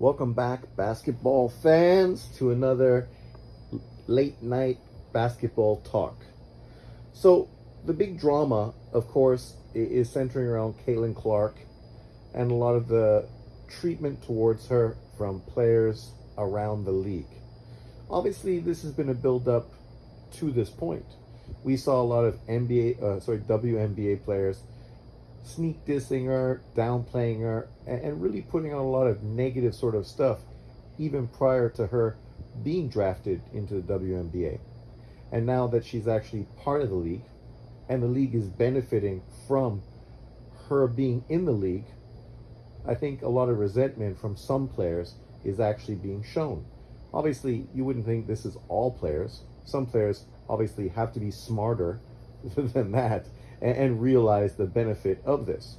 Welcome back, basketball fans, to another late night basketball talk. So, the big drama, of course, is centering around Caitlin Clark and a lot of the treatment towards her from players around the league. Obviously, this has been a build up to this point. We saw a lot of WNBA players sneak dissing her, downplaying her, and really putting on a lot of negative sort of stuff even prior to her being drafted into the WNBA. And now that she's actually part of the league, and the league is benefiting from her being in the league, I think a lot of resentment from some players is actually being shown. Obviously, you wouldn't think this is all players. Some players obviously have to be smarter than that and realize the benefit of this.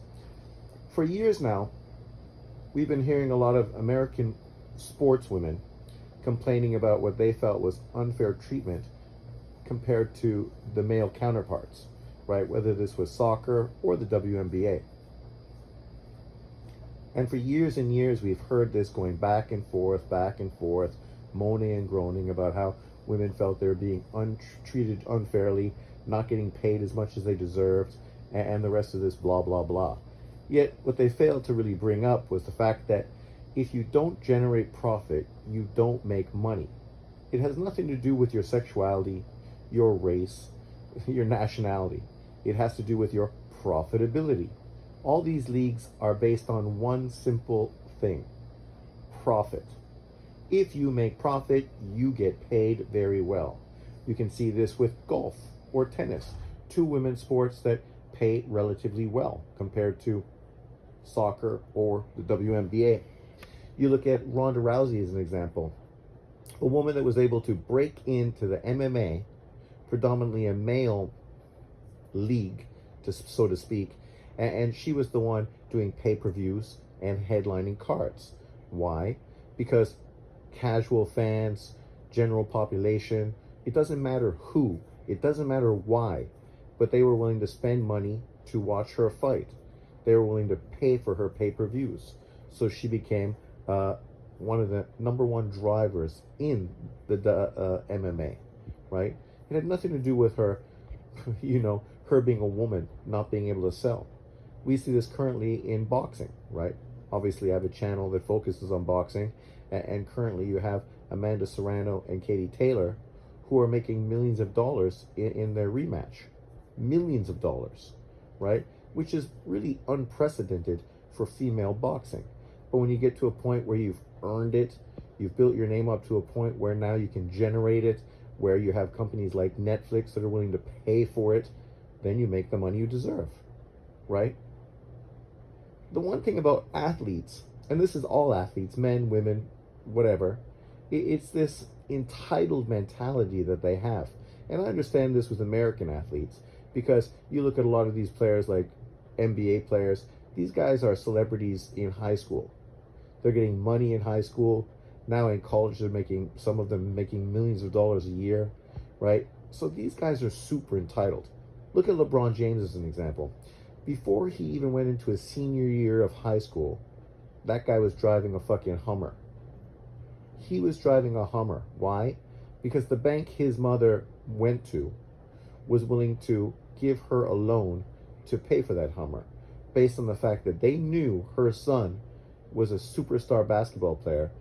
For years now, we've been hearing a lot of American sportswomen complaining about what they felt was unfair treatment compared to the male counterparts, right? Whether this was soccer or the WNBA. And for years and years, we've heard this going back and forth, moaning and groaning about how women felt they were being treated unfairly, not getting paid as much as they deserved, and the rest of this blah, blah, blah. Yet, what they failed to really bring up was the fact that if you don't generate profit, you don't make money. It has nothing to do with your sexuality, your race, your nationality. It has to do with your profitability. All these leagues are based on one simple thing: profit. If you make profit, you get paid very well. You can see this with golf or tennis, two women's sports that pay relatively well compared to soccer or the WNBA. You look at Ronda Rousey as an example, a woman that was able to break into the MMA, predominantly a male league, so to speak, and she was the one doing pay-per-views and headlining cards. Why? Because casual fans, general population, it doesn't matter who, it doesn't matter why, but they were willing to spend money to watch her fight. They were willing to pay for her pay-per-views. So she became one of the number one drivers in the MMA, right? It had nothing to do with her, her being a woman, not being able to sell. We see this currently in boxing, right? Obviously, I have a channel that focuses on boxing, and currently you have Amanda Serrano and Katie Taylor, who are making millions of dollars in their rematch. Millions of dollars, right? Which is really unprecedented for female boxing. But when you get to a point where you've earned it, you've built your name up to a point where now you can generate it, where you have companies like Netflix that are willing to pay for it, then you make the money you deserve, right? The one thing about athletes, and this is all athletes, men, women, whatever, it's this entitled mentality that they have. And I understand this with American athletes, because you look at a lot of these players like NBA players, these guys are celebrities in high school. They're getting money in high school. Now in college, some of them making millions of dollars a year, right? So these guys are super entitled. Look at LeBron James as an example. Before he even went into his senior year of high school, that guy was driving a fucking Hummer. He was driving a Hummer. Why? Because the bank his mother went to was willing to give her a loan to pay for that Hummer, based on the fact that they knew her son was a superstar basketball player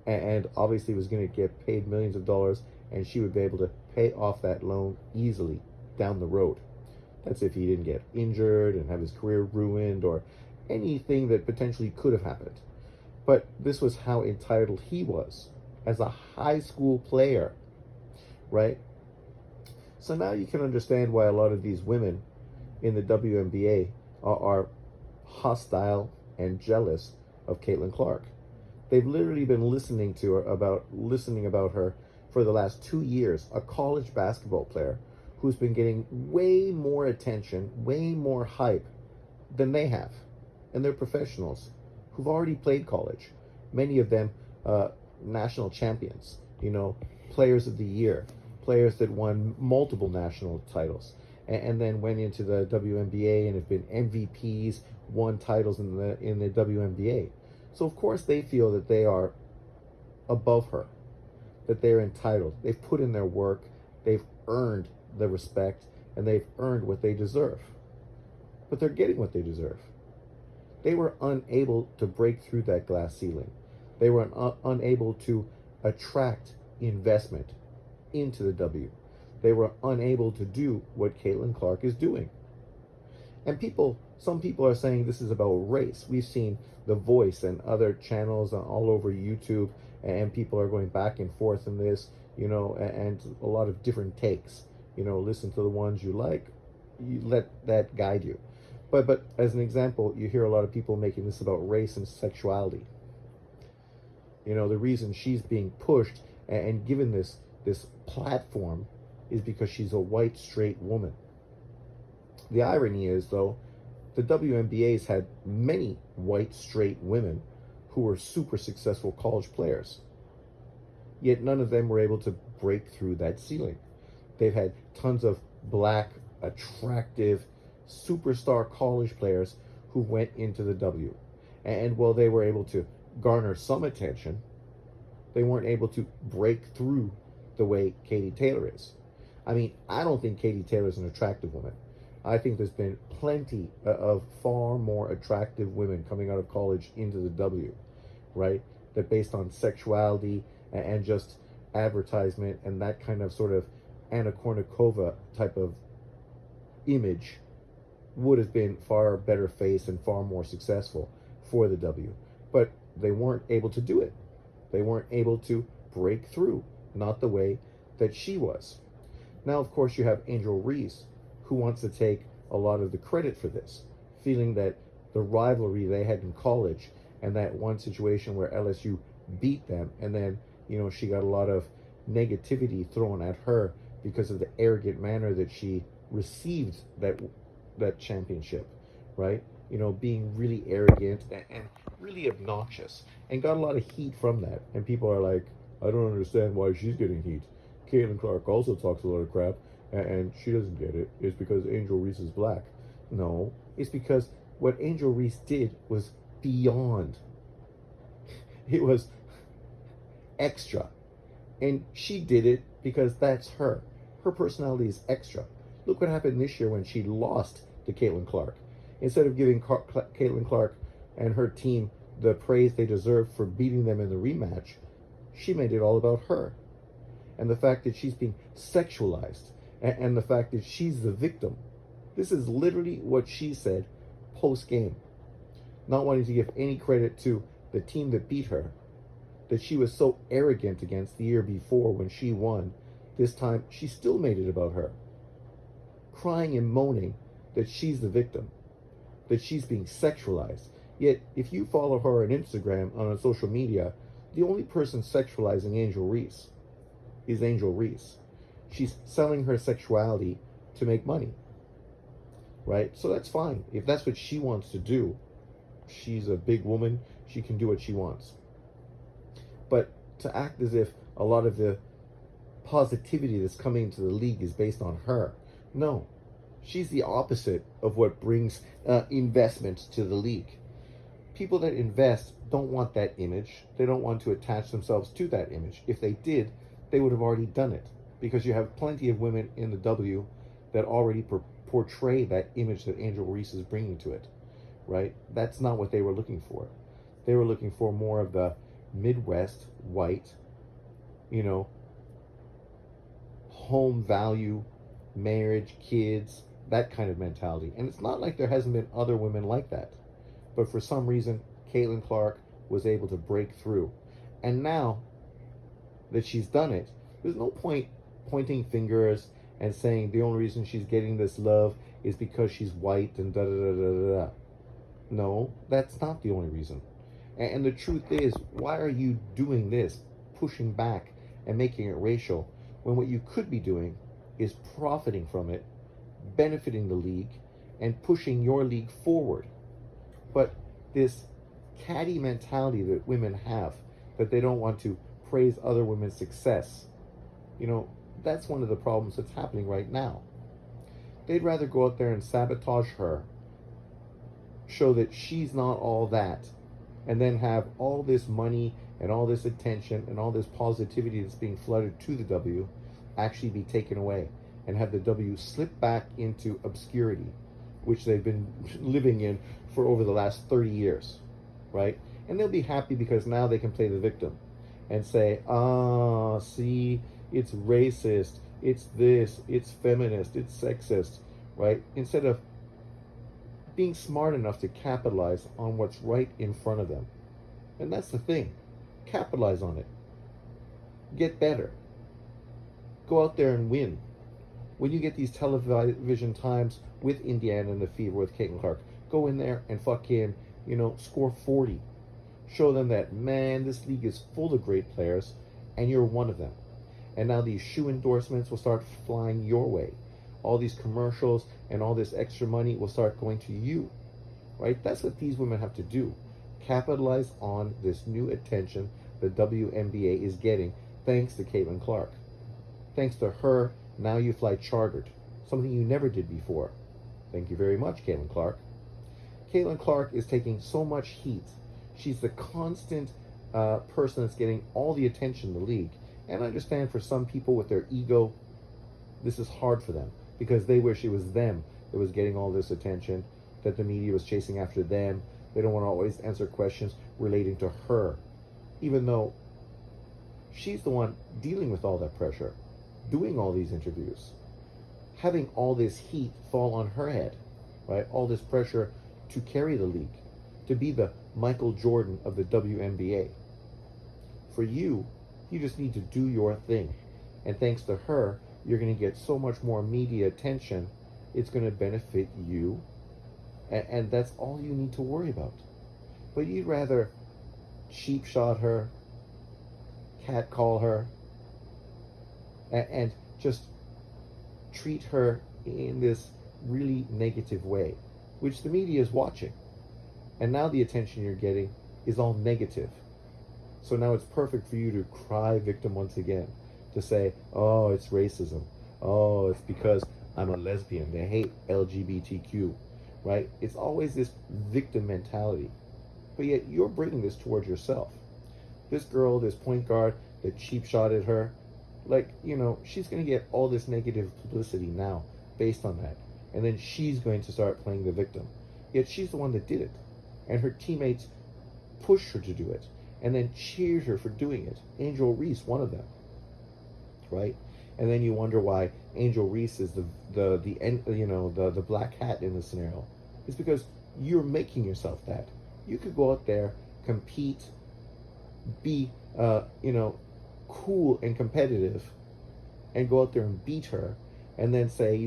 and obviously was going to get paid millions of dollars, and she would be able to pay off that loan easily down the road. That's if he didn't get injured and have his career ruined or anything that potentially could have happened. But this was how entitled he was as a high school player, right? So now you can understand why a lot of these women in the WNBA are hostile and jealous of Caitlin Clark. They've literally been listening about her for the last 2 years, a college basketball player who's been getting way more attention, way more hype than they have. And they're professionals who've already played college. Many of them national champions, players of the year, players that won multiple national titles, and then went into the WNBA and have been MVPs, won titles in the WNBA. So of course they feel that they are above her, that they're entitled. They've put in their work, they've earned the respect, and they've earned what they deserve. But they're getting what they deserve. They were unable to break through that glass ceiling. They were unable to attract investment into the W. They were unable to do what Caitlin Clark is doing. And some people are saying this is about race. We've seen The Voice and other channels all over YouTube, and people are going back and forth in this, and a lot of different takes. Listen to the ones you like. You let that guide you. But as an example, you hear a lot of people making this about race and sexuality. The reason she's being pushed and given this platform is because she's a white, straight woman. The irony is, though, the WNBA's had many white, straight women who were super successful college players. Yet none of them were able to break through that ceiling. They've had tons of black, attractive, superstar college players who went into the W. And while they were able to garner some attention, they weren't able to break through the way Katie Taylor is. I mean, I don't think Katie Taylor is an attractive woman. I think there's been plenty of far more attractive women coming out of college into the W, right? That based on sexuality and just advertisement and that kind of sort of Anna Kournikova type of image would have been far better face and far more successful for the W. But they weren't able to do it. They weren't able to break through, not the way that she was. Now, of course, you have Angel Reese, who wants to take a lot of the credit for this, feeling that the rivalry they had in college and that one situation where LSU beat them, and then, she got a lot of negativity thrown at her because of the arrogant manner that she received that championship, right? Being really arrogant and really obnoxious, and got a lot of heat from that. And people are like, I don't understand why she's getting heat. Caitlin Clark also talks a lot of crap, and she doesn't get it. It's because Angel Reese is black. No, it's because what Angel Reese did was beyond. It was extra. And she did it because that's her. Her personality is extra. Look what happened this year when she lost to Caitlin Clark. Instead of giving Caitlin Clark and her team the praise they deserved for beating them in the rematch, she made it all about her. And the fact that she's being sexualized, and the fact that she's the victim. This is literally what she said post-game. Not wanting to give any credit to the team that beat her, that she was so arrogant against the year before when she won. This time, she still made it about her. Crying and moaning that she's the victim, that she's being sexualized. Yet, if you follow her on Instagram, on social media, the only person sexualizing Angel Reese is Angel Reese. She's selling her sexuality to make money, right? So that's fine. If that's what she wants to do, she's a big woman. She can do what she wants. But to act as if a lot of the positivity that's coming into the league is based on her, no. She's the opposite of what brings investment to the league. People that invest don't want that image. They don't want to attach themselves to that image. If they did, they would have already done it, because you have plenty of women in the W that already portray that image that Angel Reese is bringing to it, right? That's not what they were looking for. They were looking for more of the Midwest white, home value, marriage, kids, that kind of mentality. And it's not like there hasn't been other women like that. But for some reason, Caitlin Clark was able to break through. And now that she's done it, there's no point pointing fingers and saying the only reason she's getting this love is because she's white and da-da-da-da-da-da. No, that's not the only reason. And the truth is, why are you doing this, pushing back and making it racial, when what you could be doing is profiting from it, benefiting the league, and pushing your league forward? But this catty mentality that women have, that they don't want to praise other women's success, that's one of the problems that's happening right now. They'd rather go out there and sabotage her, show that she's not all that, and then have all this money and all this attention and all this positivity that's being flooded to the W actually be taken away, and have the W slip back into obscurity, which they've been living in for over the last 30 years, right? And they'll be happy because now they can play the victim and say, ah, see, it's racist, it's this, it's feminist, it's sexist, right? Instead of being smart enough to capitalize on what's right in front of them. And that's the thing. Capitalize on it. Get better. Go out there and win. When you get these television times with Indiana and the Fever with Caitlin Clark, go in there and fucking, score 40. Show them that, man, this league is full of great players, and you're one of them. And now these shoe endorsements will start flying your way. All these commercials and all this extra money will start going to you, right? That's what these women have to do. Capitalize on this new attention the WNBA is getting thanks to Caitlin Clark. Thanks to her, now you fly chartered, something you never did before. Thank you very much, Caitlin Clark. Caitlin Clark is taking so much heat. She's the constant person that's getting all the attention in the league. And I understand for some people with their ego, this is hard for them because they wish it was them that was getting all this attention, that the media was chasing after them. They don't want to always answer questions relating to her, even though she's the one dealing with all that pressure, doing all these interviews, having all this heat fall on her head, right? All this pressure to carry the league, to be the Michael Jordan of the WNBA. For you, you just need to do your thing. And thanks to her, you're going to get so much more media attention. It's going to benefit you. And that's all you need to worry about. But you'd rather cheap shot her, catcall her, and just treat her in this really negative way, which the media is watching. And now the attention you're getting is all negative. So now it's perfect for you to cry victim once again, to say, oh, it's racism. Oh, it's because I'm a lesbian. They hate LGBTQ, right? It's always this victim mentality. But yet you're bringing this towards yourself. This girl, this point guard that cheap shotted her, she's going to get all this negative publicity now based on that. And then she's going to start playing the victim. Yet she's the one that did it. And her teammates pushed her to do it and then cheered her for doing it. Angel Reese, one of them, right? And then you wonder why Angel Reese is the black hat in this scenario. It's because you're making yourself that. You could go out there, compete, be cool and competitive, and go out there and beat her, and then say,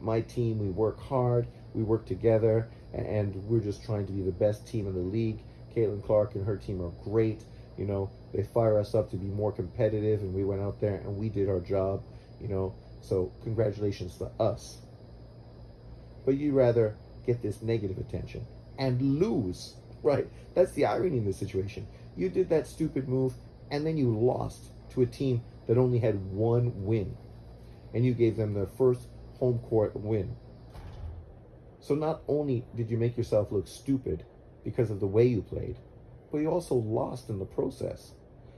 my team, we work hard, we work together, and we're just trying to be the best team in the league. Caitlin Clark and her team are great. They fire us up to be more competitive, and we went out there and we did our job, so congratulations to us. But you'd rather get this negative attention and lose, right? That's the irony in this situation. You did that stupid move, and then you lost to a team that only had one win, and you gave them their first home court win. So not only did you make yourself look stupid because of the way you played, but you also lost in the process.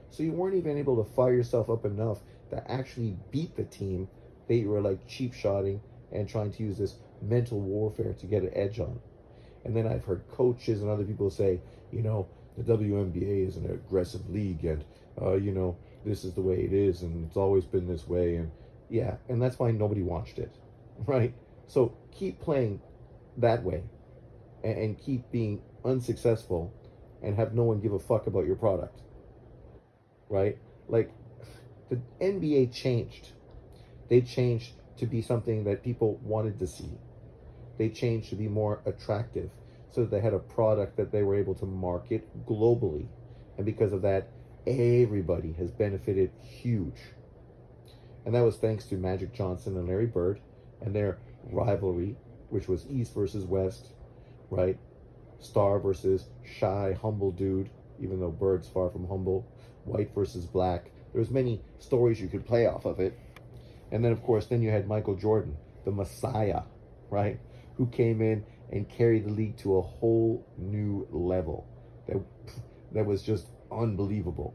So you weren't even able to fire yourself up enough to actually beat the team that you were cheap shotting and trying to use this mental warfare to get an edge on. And then I've heard coaches and other people say, the WNBA is an aggressive league, and this is the way it is, and it's always been this way, and yeah, and that's why nobody watched it, right? So keep playing that way, and keep being unsuccessful, and have no one give a fuck about your product, right? The NBA changed. They changed to be something that people wanted to see. They changed to be more attractive, so that they had a product that they were able to market globally. And because of that, everybody has benefited huge. And that was thanks to Magic Johnson and Larry Bird and their rivalry, which was East versus West, right? Star versus shy, humble dude, even though Bird's far from humble. White versus black. There's many stories you could play off of it. And then, of course, then you had Michael Jordan, the Messiah, right? Who came in and carried the league to a whole new level that that was just unbelievable.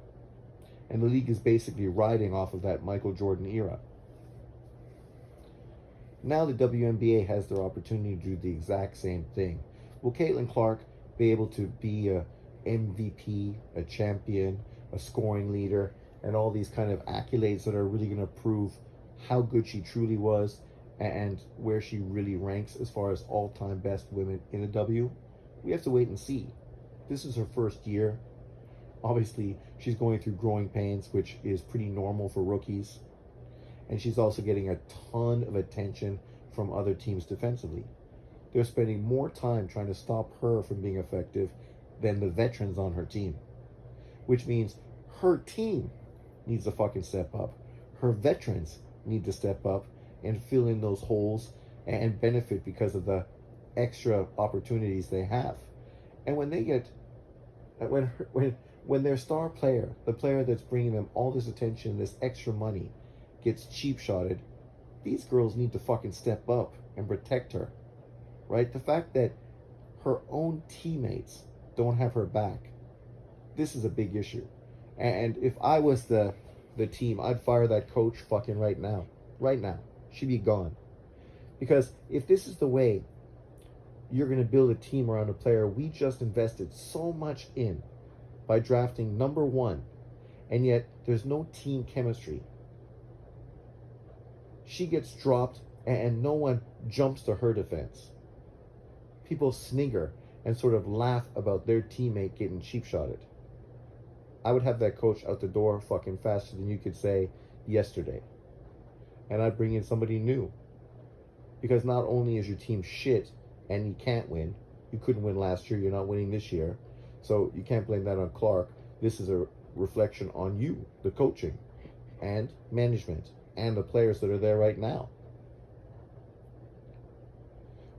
And the league is basically riding off of that Michael Jordan era. Now the WNBA has their opportunity to do the exact same thing. Will Caitlin Clark be able to be a MVP, a champion, a scoring leader, and all these kind of accolades that are really going to prove how good she truly was and where she really ranks as far as all-time best women in the W? We have to wait and see. This is her first year. Obviously, she's going through growing pains, which is pretty normal for rookies. And she's also getting a ton of attention from other teams defensively. They're spending more time trying to stop her from being effective than the veterans on her team. Which means her team needs to fucking step up. Her veterans need to step up and fill in those holes and benefit because of the extra opportunities they have. And when they get, when their star player, the player that's bringing them all this attention, this extra money, gets cheap shotted, these girls need to fucking step up and protect her, right? The fact that her own teammates don't have her back, this is a big issue. And if I was the team, I'd fire that coach fucking right now. Right now. She'd be gone. Because if this is the way you're going to build a team around a player we just invested so much in by drafting number one, and yet there's no team chemistry, she gets dropped and no one jumps to her defense. People snigger and sort of laugh about their teammate getting cheap shotted. I would have that coach out the door fucking faster than you could say yesterday. And I'd bring in somebody new. Because not only is your team shit and you can't win, you couldn't win last year, you're not winning this year, so you can't blame that on Clark. This is a reflection on you, the coaching and management and the players that are there right now.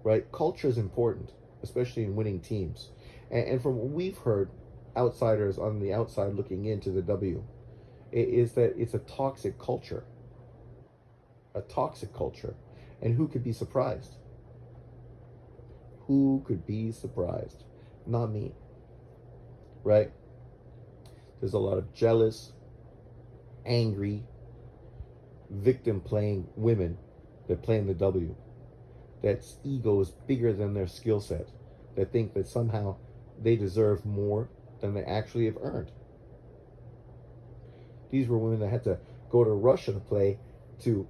Right? Culture is important, especially in winning teams. And from what we've heard, outsiders on the outside looking into the W, is that it's a toxic culture. A toxic culture. And who could be surprised? Who could be surprised? Not me. Right? There's a lot of jealous, angry, victim playing women that play in the W. That's ego is bigger than their skill set. That think that somehow they deserve more than they actually have earned. These were women that had to go to Russia to play to,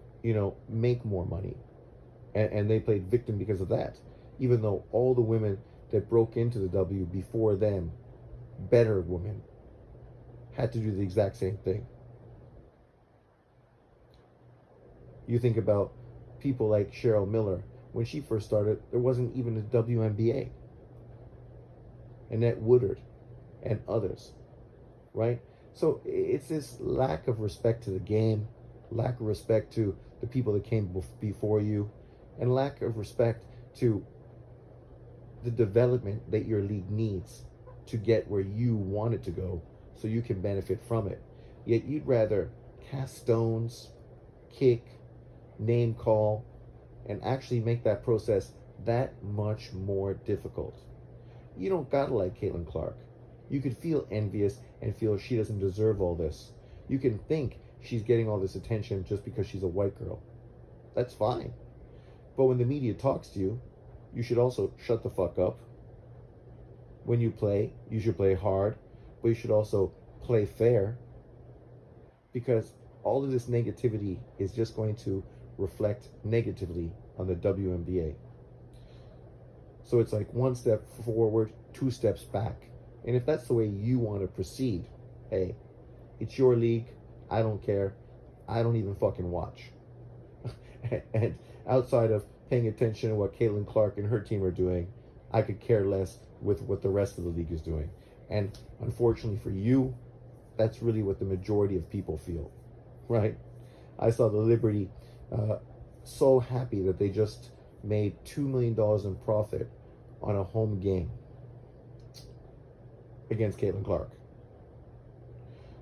make more money. And they played victim because of that. Even though all the women that broke into the W before them, better women, had to do the exact same thing. You think about people like Cheryl Miller. When she first started, there wasn't even a WNBA. Annette Woodard and others, right? So it's this lack of respect to the game, lack of respect to the people that came before you, and lack of respect to the development that your league needs to get where you want it to go so you can benefit from it. Yet you'd rather cast stones, kick, name call, and actually make that process that much more difficult. You don't gotta like Caitlin Clark. You could feel envious and feel she doesn't deserve all this. You can think she's getting all this attention just because she's a white girl. That's fine. But when the media talks to you, you should also shut the fuck up. When you play, you should play hard, but you should also play fair. Because all of this negativity is just going to reflect negatively on the WNBA. So it's like one step forward, two steps back. And if that's the way you want to proceed, hey, it's your league. I don't care. I don't even fucking watch. And outside of paying attention to what Caitlin Clark and her team are doing, I could care less with what the rest of the league is doing. And unfortunately for you, that's really what the majority of people feel, right? I saw the Liberty so happy that they just made $2 million in profit on a home game against Caitlin Clark.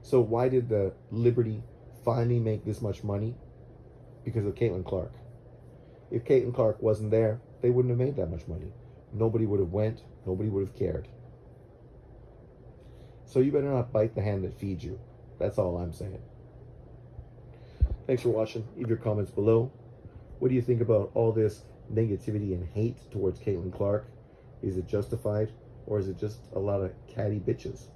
So why did the Liberty finally make this much money? Because of Caitlin Clark. If Caitlin Clark wasn't there, they wouldn't have made that much money. Nobody would have went. Nobody would have cared. So you better not bite the hand that feeds you. That's all I'm saying. Thanks for watching. Leave your comments below. What do you think about all this negativity and hate towards Caitlin Clark? Is it justified, or is it just a lot of catty bitches?